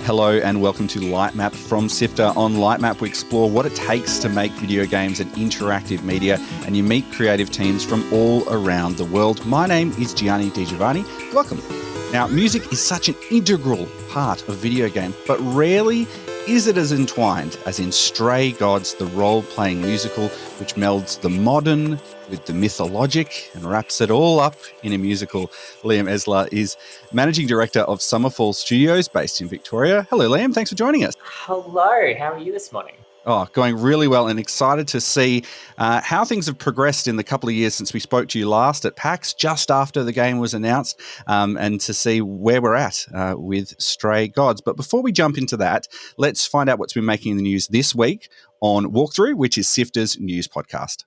Hello and welcome to Lightmap from SIFTER. On Lightmap, we explore what it takes to make video games an interactive media, and you meet creative teams from all around the world. My name is Gianni Giovanni. Welcome. Now, music is such an integral part of video game, but rarely is it as entwined as in Stray Gods, the role-playing musical, which melds the modern with the mythologic and wraps it all up in a musical. Liam Esler is Managing Director of Summerfall Studios based in Victoria. Hello, Liam. Thanks for joining us. Hello. How are you this morning? Oh, going really well, and excited to see how things have progressed in the couple of years since we spoke to you last at PAX, just after the game was announced, and to see where we're at with Stray Gods. But before we jump into that, let's find out what's been making the news this week on Walkthrough, which is SIFTER's news podcast.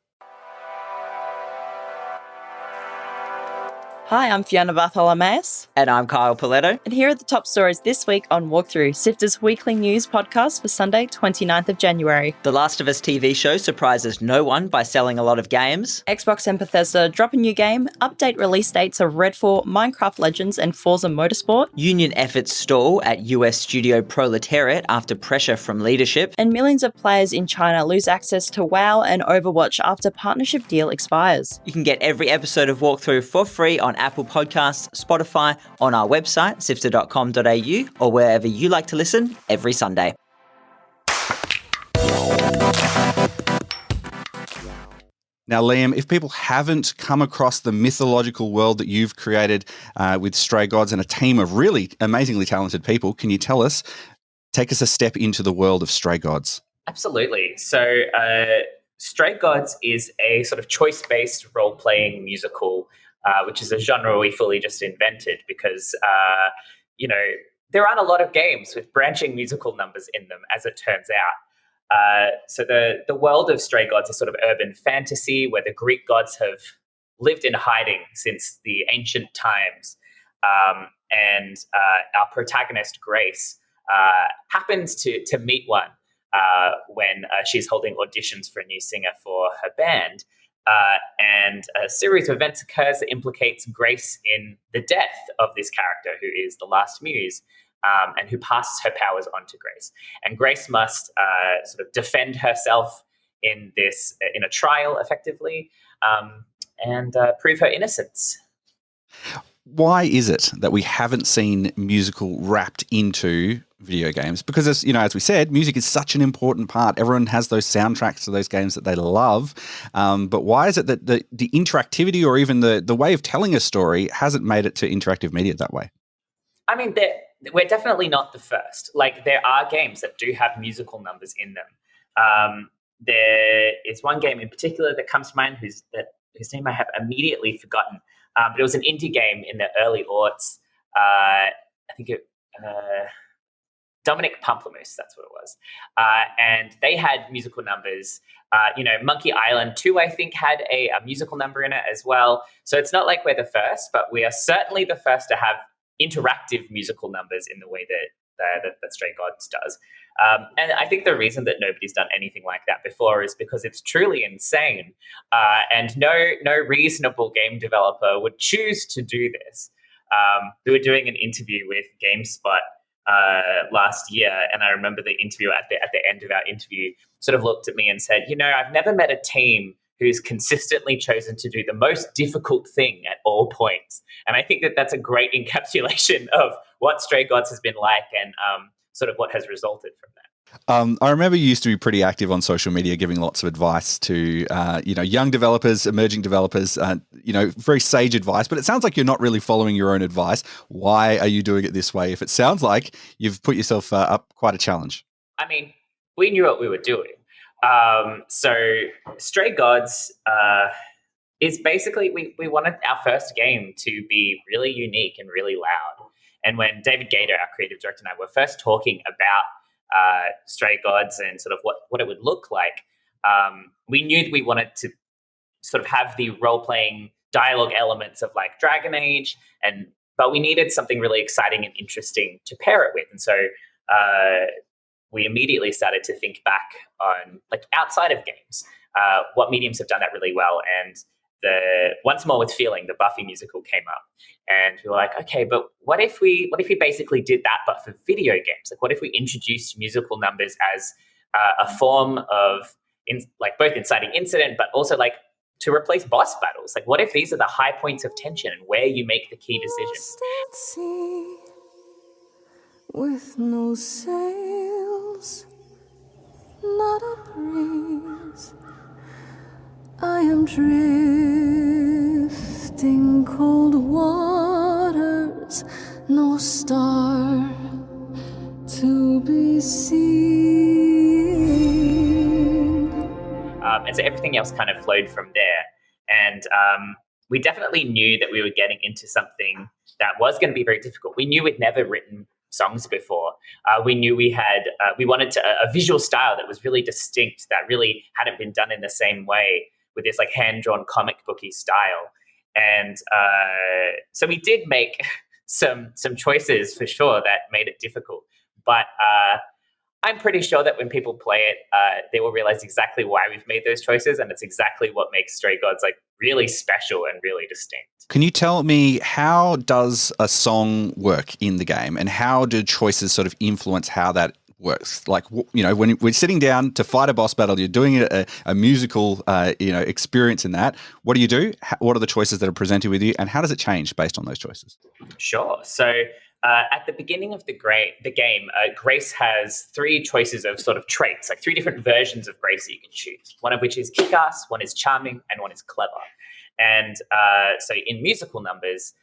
Hi, I'm Fiona Bartholomaeus. And I'm Kyle Pauletto. And here are the top stories this week on Walkthrough, SIFTER's weekly news podcast for Sunday, 29th of January. The Last of Us TV show surprises no one by selling a lot of games. Xbox and Bethesda drop a new game, update release dates of Redfall, Minecraft Legends and Forza Motorsport. Union efforts stall at US studio Proletariat after pressure from leadership. And millions of players in China lose access to WoW and Overwatch after partnership deal expires. You can get every episode of Walkthrough for free on Apple Podcasts, Spotify, on our website, sifter.com.au, or wherever you like to listen every Sunday. Now, Liam, if people haven't come across the mythological world that you've created with Stray Gods and a team of really amazingly talented people, can you take us a step into the world of Stray Gods? Absolutely. So Stray Gods is a sort of choice-based role-playing musical, which is a genre we fully just invented because, there aren't a lot of games with branching musical numbers in them, as it turns out. So the world of Stray Gods is sort of urban fantasy where the Greek gods have lived in hiding since the ancient times. And our protagonist, Grace, happens to meet one when she's holding auditions for a new singer for her band. And a series of events occurs that implicates Grace in the death of this character, who is the last muse, and who passes her powers on to Grace. And Grace must sort of defend herself in a trial, effectively, and prove her innocence. Why is it that we haven't seen musical wrapped into video games? Because as we said, music is such an important part. Everyone has those soundtracks to those games that they love. But why is it that the interactivity or even the way of telling a story hasn't made it to interactive media that way? I mean, we're definitely not the first. Like, there are games that do have musical numbers in them. There is one game in particular that comes to mind whose name I have immediately forgotten. But it was an indie game in the early aughts. I think Dominic Pamplemousse, that's what it was. And they had musical numbers. Monkey Island 2, I think, had a musical number in it as well. So it's not like we're the first, but we are certainly the first to have interactive musical numbers in the way that Stray Gods does. And I think the reason that nobody's done anything like that before is because it's truly insane. And no reasonable game developer would choose to do this. We were doing an interview with GameSpot last year, and I remember the interviewer at the end of our interview sort of looked at me and said, I've never met a team who's consistently chosen to do the most difficult thing at all points. And I think that that's a great encapsulation of what Stray Gods has been like and sort of what has resulted from that. I remember you used to be pretty active on social media, giving lots of advice to, young developers, emerging developers, very sage advice, but it sounds like you're not really following your own advice. Why are you doing it this way? If it sounds like you've put yourself up quite a challenge. I mean, we knew what we were doing. So Stray Gods is basically, we wanted our first game to be really unique and really loud. And when David Gaider, our creative director, and I were first talking about Stray Gods and sort of what it would look like, we knew that we wanted to sort of have the role-playing dialogue elements of like Dragon Age, but we needed something really exciting and interesting to pair it with. And so we immediately started to think back on, like, outside of games, what mediums have done that really well. And Once More with Feeling, the Buffy musical came up, and we were like, okay, but what if we basically did that but for video games? Like, what if we introduced musical numbers as a form of both inciting incident, but also like to replace boss battles? Like, what if these are the high points of tension and where you make the key decisions? Sea with no sails, not a breeze. I am drifting cold waters, no star to be seen. And so everything else kind of flowed from there. And we definitely knew that we were getting into something that was going to be very difficult. We knew we'd never written songs before. We knew we wanted a visual style that was really distinct, that really hadn't been done in the same way, with this like hand-drawn comic booky style. And so we did make some choices for sure that made it difficult. But I'm pretty sure that when people play it, they will realize exactly why we've made those choices, and it's exactly what makes Stray Gods like really special and really distinct. Can you tell me, how does a song work in the game, and how do choices sort of influence how that works? Like, you know, when we're sitting down to fight a boss battle, you're doing a musical, experience in that. What do? What are the choices that are presented with you, and how does it change based on those choices? Sure. So at the beginning of the game, Grace has three choices of sort of traits, like three different versions of Grace that you can choose. One of which is kick-ass, one is charming, and one is clever. And so in musical numbers,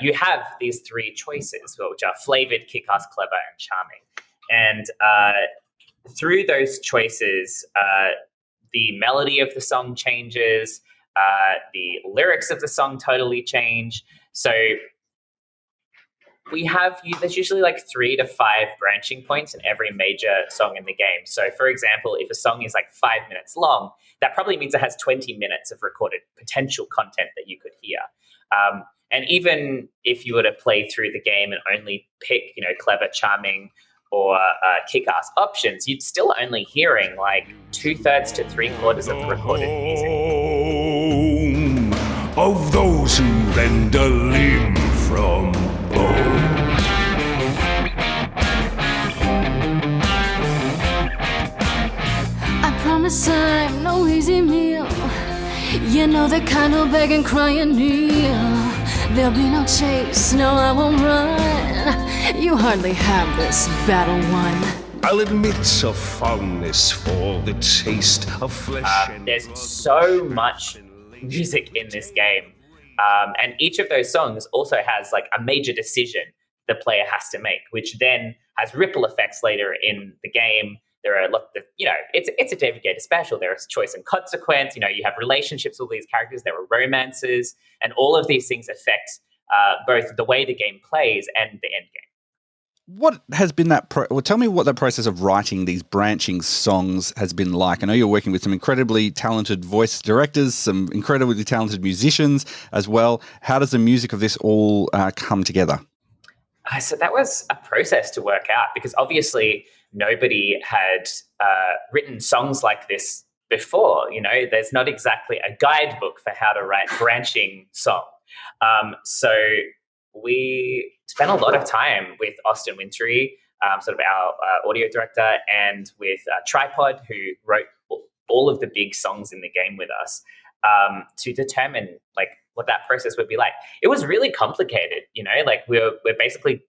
you have these three choices, which are flavored, kick-ass, clever, and charming. And through those choices, the melody of the song changes, the lyrics of the song totally change. So there's usually like 3 to 5 branching points in every major song in the game. So for example, if a song is like 5 minutes long, that probably means it has 20 minutes of recorded potential content that you could hear. And even if you were to play through the game and only pick, clever, charming, or kick-ass options, you'd still only hearing like 2/3 to 3/4 of the recorded music. Of those who rend a limb from bone. I promise I'm no easy meal. You know the kind of beg and cry and kneel. There'll be no chase, no I won't run. You hardly have this battle won. I'll admit a fondness for the taste of flesh. There's so much music in this game. And each of those songs also has like a major decision the player has to make, which then has ripple effects later in the game. There are it's a David Gaider special. There is choice and consequence. You have relationships with these characters. There are romances, and all of these things affect both the way the game plays and the end game. What has been that? Tell me what the process of writing these branching songs has been like. I know you're working with some incredibly talented voice directors, some incredibly talented musicians as well. How does the music of this all come together? So that was a process to work out, because obviously nobody had written songs like this before. There's not exactly a guidebook for how to write branching song. So we spent a lot of time with Austin Wintory, sort of our audio director, and with Tripod, who wrote all of the big songs in the game with us, to determine like what that process would be like. It was really complicated, we're basically,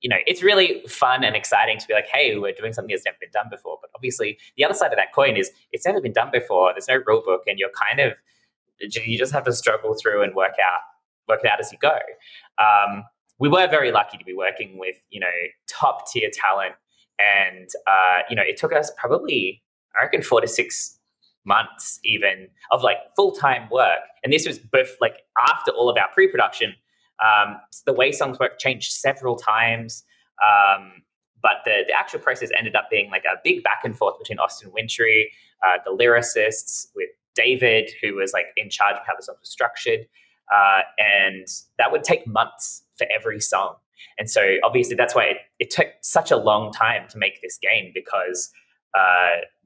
it's really fun and exciting to be like, hey, we're doing something that's never been done before. But obviously the other side of that coin is it's never been done before. There's no rule book, and you just have to struggle through and work it out as you go. We were very lucky to be working with, top tier talent. And, it took us probably, I reckon, 4 to 6 months even of like full-time work. And this was both like after all of our pre-production. The way songs work changed several times. But the actual process ended up being like a big back and forth between Austin Wintory, the lyricists, with David, who was like in charge of how the songs were structured. And that would take months for every song. And so obviously that's why it took such a long time to make this game, because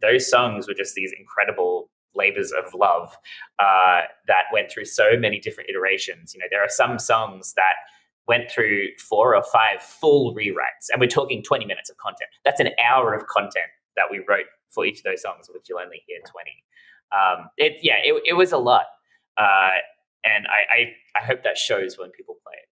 those songs were just these incredible labors of love that went through so many different iterations. There are some songs that went through 4 or 5 full rewrites, and we're talking 20 minutes of content. That's an hour of content that we wrote for each of those songs, which you'll only hear 20. It was a lot, and I hope that shows when people play it.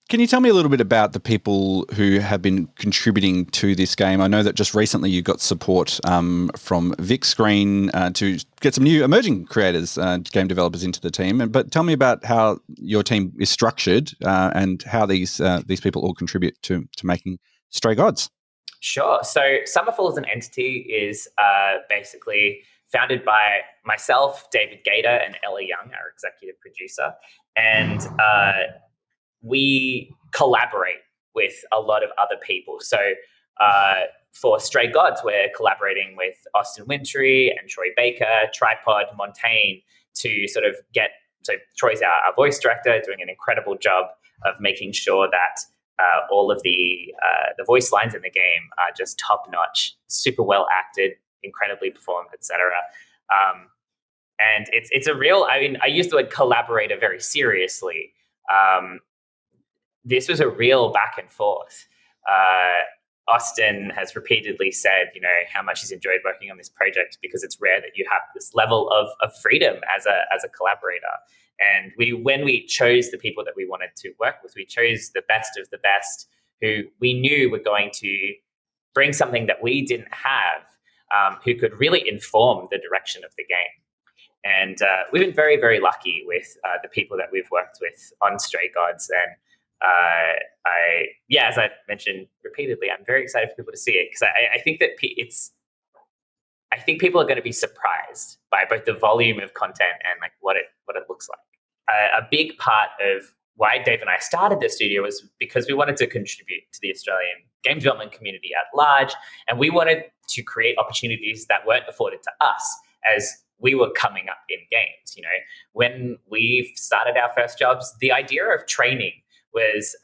Can you tell me a little bit about the people who have been contributing to this game? I know that just recently you got support from Vic Screen to get some new emerging creators, game developers into the team. But tell me about how your team is structured and how these people all contribute to making Stray Gods. Sure. So Summerfall as an entity is basically founded by myself, David Gaider, and Ella Young, our executive producer. And we collaborate with a lot of other people. So for Stray Gods, we're collaborating with Austin Wintory and Troy Baker, Tripod, Montaigne to sort of so Troy's our voice director, doing an incredible job of making sure that all of the voice lines in the game are just top-notch, super well acted, incredibly performed, etc. And it's a real, I use the word collaborator very seriously. This was a real back and forth. Austin has repeatedly said, how much he's enjoyed working on this project because it's rare that you have this level of freedom as a collaborator. And when we chose the people that we wanted to work with, we chose the best of the best who we knew were going to bring something that we didn't have, who could really inform the direction of the game. And we've been very, very lucky with the people that we've worked with on Stray Gods. And as I mentioned repeatedly, I'm very excited for people to see it because I think that I think people are going to be surprised by both the volume of content and like what it looks like. A big part of why Dave and I started the studio was because we wanted to contribute to the Australian game development community at large, and we wanted to create opportunities that weren't afforded to us as we were coming up in games. When we started our first jobs, the idea of training was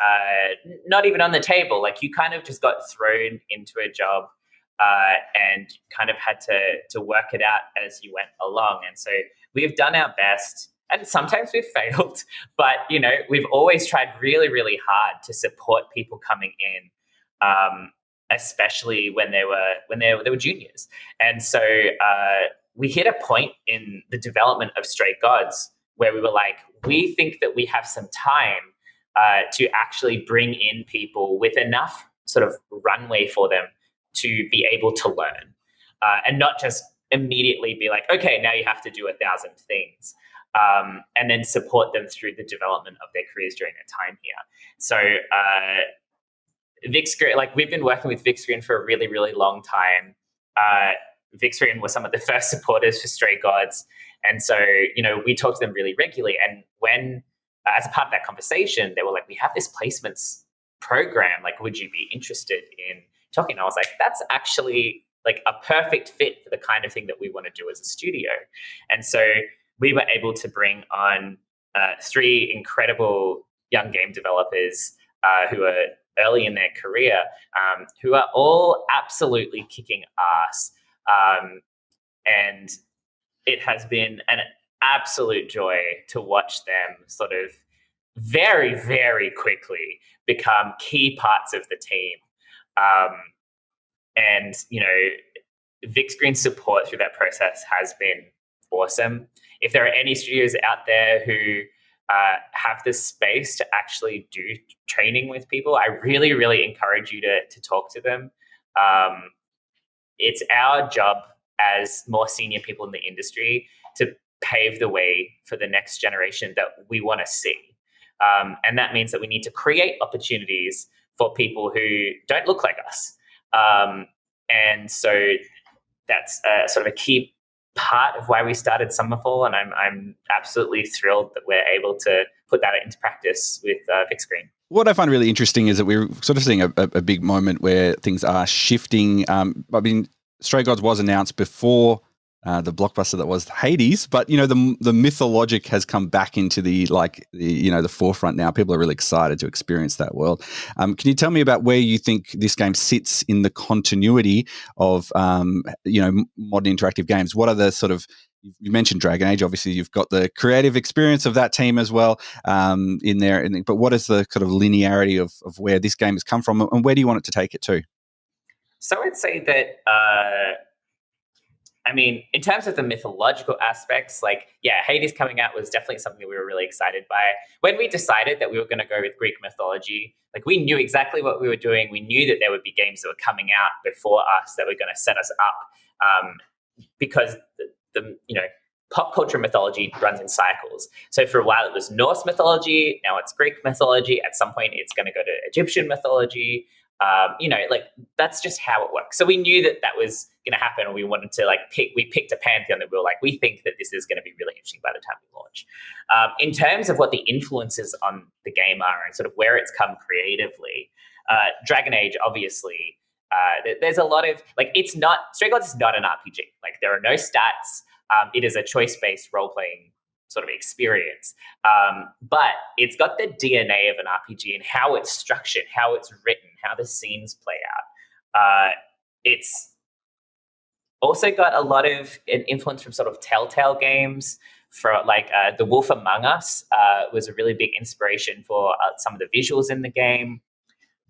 not even on the table. Like you kind of just got thrown into a job and kind of had to work it out as you went along. And so we've done our best, and sometimes we've failed, but we've always tried really, really hard to support people coming in, especially when they were juniors. And so we hit a point in the development of Stray Gods where we were like, we think that we have some time to actually bring in people with enough sort of runway for them to be able to learn and not just immediately be like, okay, now you have to do 1,000 things, and then support them through the development of their careers during their time here. So Vic Screen, like we've been working with Vic Screen for a really, really long time. Vic Screen was some of the first supporters for Stray Gods. And so, we talk to them really regularly. And when, as a part of that conversation, they were like, we have this placements program. Like, would you be interested in talking? And I was like, that's actually like a perfect fit for the kind of thing that we want to do as a studio. And so we were able to bring on 3 incredible young game developers who are early in their career, who are all absolutely kicking ass. And it has been an absolute joy to watch them sort of very, very quickly become key parts of the team. And, Vic Screen's support through that process has been awesome. If there are any studios out there who have the space to actually do training with people, I really, really encourage you to talk to them. It's our job as more senior people in the industry to pave the way for the next generation that we want to see. And that means that we need to create opportunities for people who don't look like us. And so that's sort of a key part of why we started Summerfall, and I'm absolutely thrilled that we're able to put that into practice with Vic Screen. What I find really interesting is that we're sort of seeing a big moment where things are shifting. Stray Gods was announced before the blockbuster that was Hades, but the mythologic has come back into the forefront now. People are really excited to experience that world. Can you tell me about where you think this game sits in the continuity of modern interactive games? What are the sort of You mentioned Dragon Age. Obviously, you've got the creative experience of that team as well in there. But what is the kind of linearity of where this game has come from, and where do you want it to take it to? So I'd say that, in terms of the mythological aspects, Hades coming out was definitely something we were really excited by. When we decided that we were going to go with Greek mythology, we knew exactly what we were doing. We knew that there would be games that were coming out before us that were going to set us up, because the pop culture mythology runs in cycles. So for a while it was Norse mythology, now it's Greek mythology. At some point it's going to go to Egyptian mythology. That's just how it works. So we knew that was going to happen, and we wanted to we picked a pantheon that we think that this is going to be really interesting by the time we launch. In terms of what the influences on the game are and sort of where it's come creatively, Dragon Age, obviously, there's a lot of, Stray Gods is not an RPG. There are no stats. It is a choice-based role-playing sort of experience. But it's got the DNA of an RPG and how it's structured, how it's written, how the scenes play out. It's also got a lot of an influence from sort of Telltale games. For The Wolf Among Us was a really big inspiration for some of the visuals in the game.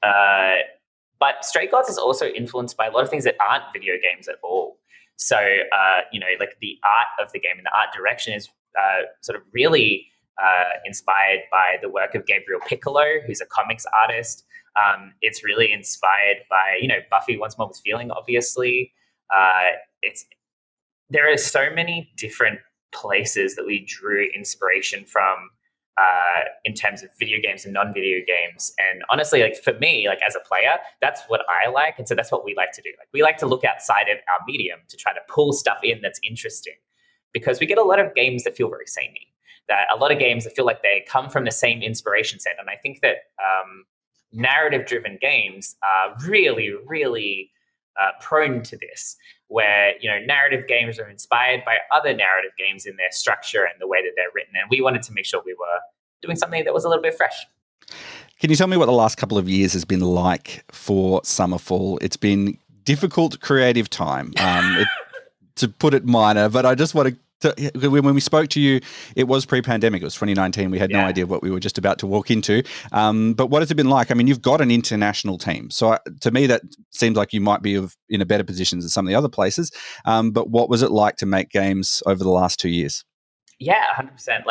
But Stray Gods is also influenced by a lot of things that aren't video games at all. So, the art of the game and the art direction is sort of really inspired by the work of Gabriel Piccolo, who's a comics artist. It's really inspired by, Buffy Once More with Feeling, obviously. There are so many different places that we drew inspiration from in terms of video games and non-video games. And honestly, for me, as a player, that's what I like. And so that's what we like to do. We like to look outside of our medium to try to pull stuff in that's interesting, because we get a lot of games that feel very samey, that a lot of games that feel like they come from the same inspiration set. And I think that narrative-driven games are really, really prone to this, where narrative games are inspired by other narrative games in their structure and the way that they're written. And we wanted to make sure we were doing something that was a little bit fresh. Can you tell me what the last couple of years has been like for Summerfall? It's been difficult creative time, to put it minor, but I just want to, when we spoke to you, it was pre-pandemic. It was 2019. We had no idea what we were just about to walk into. But what has it been like? You've got an international team. So to me, that seems like you might be in a better position than some of the other places. But what was it like to make games over the last 2 years? Yeah, 100%.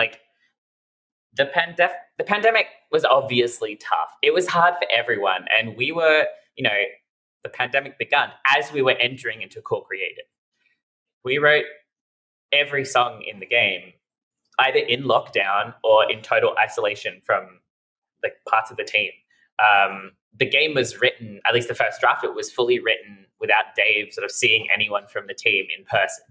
The pandemic was obviously tough. It was hard for everyone. And we were, the pandemic began as we were entering into core creative. We wrote every song in the game either in lockdown or in total isolation from parts of the team. The game was written, at least the first draft, it was fully written without Dave sort of seeing anyone from the team in person.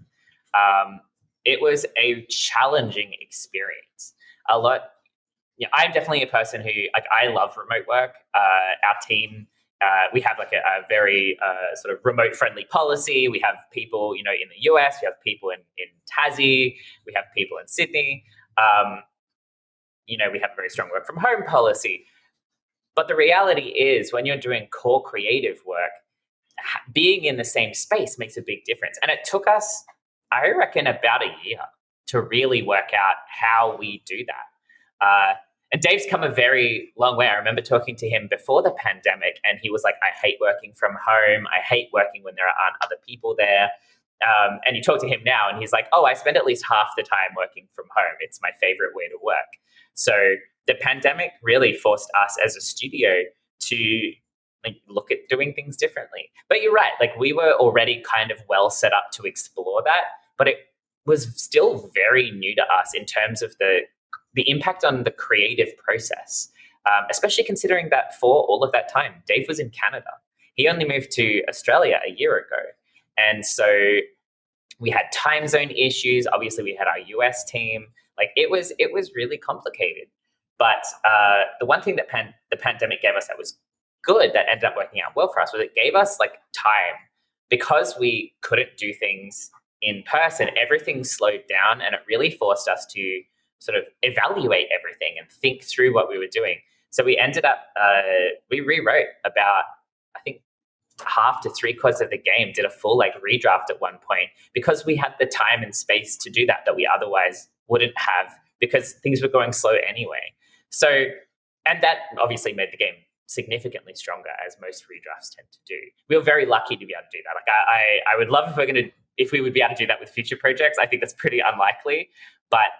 It was a challenging experience. I'm definitely a person who, I love remote work. Our team, we have a very sort of remote friendly policy. We have people, in the US, we have people in Tassie, we have people in Sydney. We have a very strong work from home policy. But the reality is, when you're doing core creative work, being in the same space makes a big difference. And it took us, I reckon, about a year to really work out how we do that. And Dave's come a very long way. I remember talking to him before the pandemic, and he was like, I hate working from home. I hate working when there aren't other people there. And you talk to him now, and he's like, oh, I spend at least half the time working from home. It's my favorite way to work. So the pandemic really forced us as a studio to look at doing things differently. But you're right. We were already kind of well set up to explore that, but it was still very new to us in terms of the impact on the creative process, especially considering that for all of that time, Dave was in Canada. He only moved to Australia a year ago. And so we had time zone issues. Obviously, we had our US team. It was really complicated. But the one thing that the pandemic gave us that was good, that ended up working out well for us, was it gave us time. Because we couldn't do things in person, everything slowed down, and it really forced us to sort of evaluate everything and think through what we were doing. So we ended up, we rewrote about, I think, half to 3/4 of the game did a full like redraft at one point because we had the time and space to do that we otherwise wouldn't have because things were going slow anyway. So, and that obviously made the game significantly stronger, as most redrafts tend to do. We were very lucky to be able to do that. Like I would love if we would be able to do that with future projects. I think that's pretty unlikely, but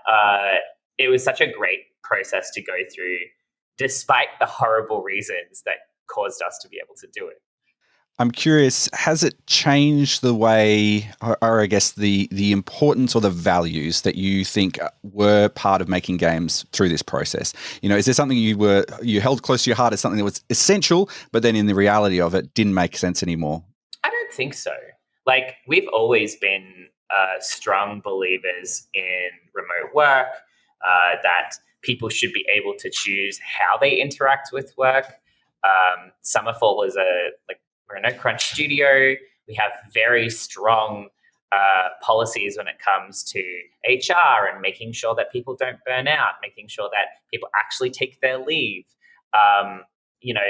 it was such a great process to go through, despite the horrible reasons that caused us to be able to do it. I'm curious, has it changed the way, or I guess the importance or the values that you think were part of making games through this process? You know, is there something you held close to your heart as something that was essential, but then in the reality of it didn't make sense anymore? I don't think so. Like, we've always been strong believers in remote work, that people should be able to choose how they interact with work. Summerfall was we're a no-crunch studio. We have very strong policies when it comes to HR and making sure that people don't burn out, making sure that people actually take their leave. You know,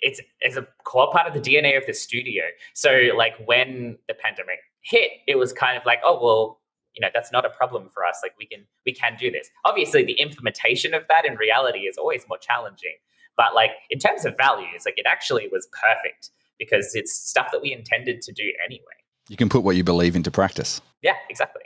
it's a core part of the DNA of the studio. So, like, when the pandemic hit, it was kind of like, oh, well, you know, that's not a problem for us. Like, we can do this. Obviously, the implementation of that in reality is always more challenging. But like, in terms of values, like, it actually was perfect because it's stuff that we intended to do anyway. You can put what you believe into practice. Yeah, exactly.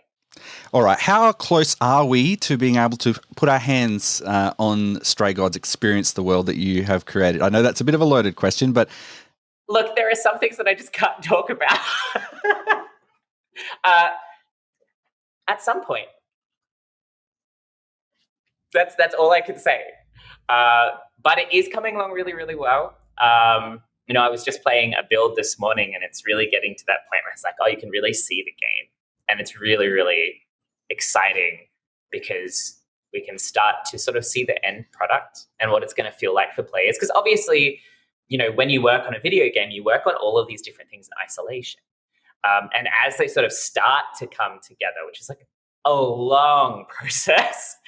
All right. How close are we to being able to put our hands on Stray Gods, experience the world that you have created? I know that's a bit of a loaded question, but... Look, there are some things that I just can't talk about. At some point. That's all I can say. But it is coming along really, really well. You know, I was just playing a build this morning, and it's really getting to that point where it's like, oh, you can really see the game. And it's really, really exciting because we can start to sort of see the end product and what it's going to feel like for players. Because obviously, you know, when you work on a video game, you work on all of these different things in isolation. And as they sort of start to come together, which is like a long process,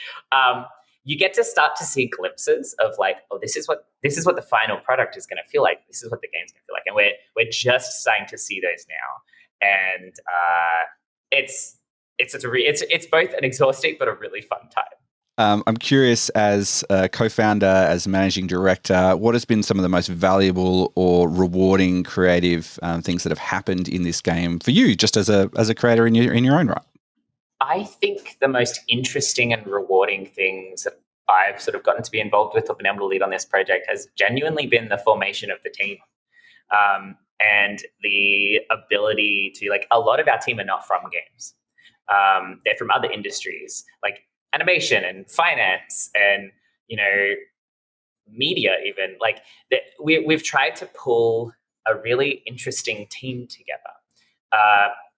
you get to start to see glimpses of like, oh, this is what the final product is going to feel like. This is what the game's going to feel like, and we're just starting to see those now, and it's both an exhausting but a really fun time. I'm curious, as a co-founder, as a managing director, what has been some of the most valuable or rewarding creative things that have happened in this game for you, just as a creator in your own right? I think the most interesting and rewarding things that I've sort of gotten to be involved with or been able to lead on this project has genuinely been the formation of the team. And the ability to, like, a lot of our team are not from games. They're from other industries, like animation and finance and, you know, media even. Like, we've tried to pull a really interesting team together.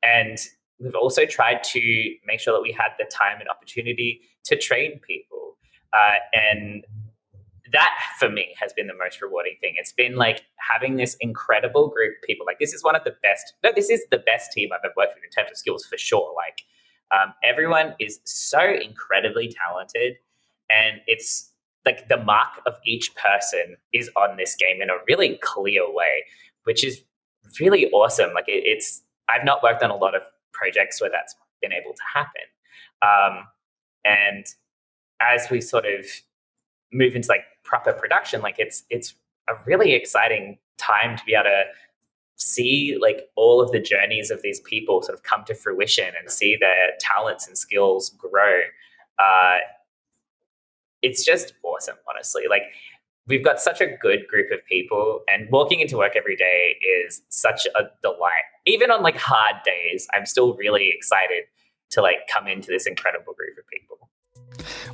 And we've also tried to make sure that we had the time and opportunity to train people. And that, for me, has been the most rewarding thing. It's been like having this incredible group of people. Like, this is this is the best team I've ever worked with in terms of skills, for sure. Like, everyone is so incredibly talented, and it's like the mark of each person is on this game in a really clear way, which is really awesome. Like, I've not worked on a lot of projects where that's been able to happen. And as we sort of move into like proper production, like it's a really exciting time to be able to see like all of the journeys of these people sort of come to fruition and see their talents and skills grow. It's just awesome, honestly. Like, we've got such a good group of people, and walking into work every day is such a delight. Even on like hard days, I'm still really excited to like come into this incredible group of people.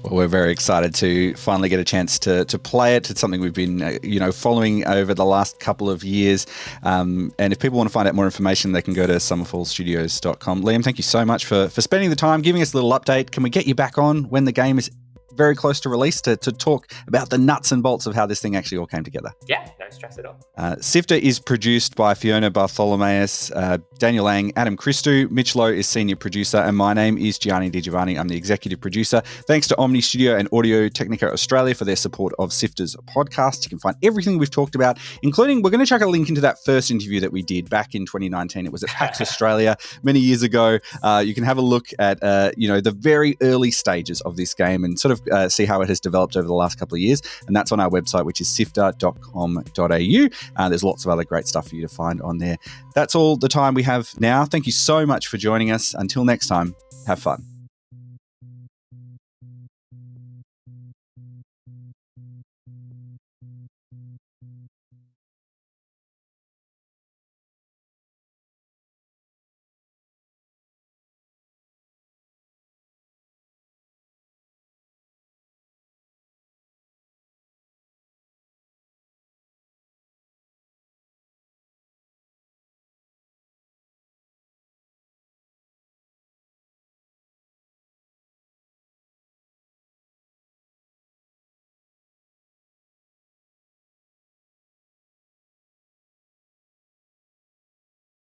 Well, we're very excited to finally get a chance to play it. It's something we've been, following over the last couple of years. And if people want to find out more information, they can go to summerfallstudios.com. Liam, thank you so much for spending the time, giving us a little update. Can we get you back on when the game is very close to release to talk about the nuts and bolts of how this thing actually all came together. Yeah, no stress at all. SIFTER is produced by Fiona, Bartholomaeus, Daniel Lang, Adam Christou. Mitch Lowe is senior producer, and my name is Gianni Di Giovanni. I'm the executive producer. Thanks to Omny Studio and Audio Technica Australia for their support of SIFTER's podcast. You can find everything we've talked about, including, we're going to chuck a link into that first interview that we did back in 2019. It was at PAX Australia many years ago. You can have a look at the very early stages of this game and sort of see how it has developed over the last couple of years. And that's on our website, which is sifter.com.au. There's lots of other great stuff for you to find on there. That's all the time we have now. Thank you so much for joining us. Until next time, have fun.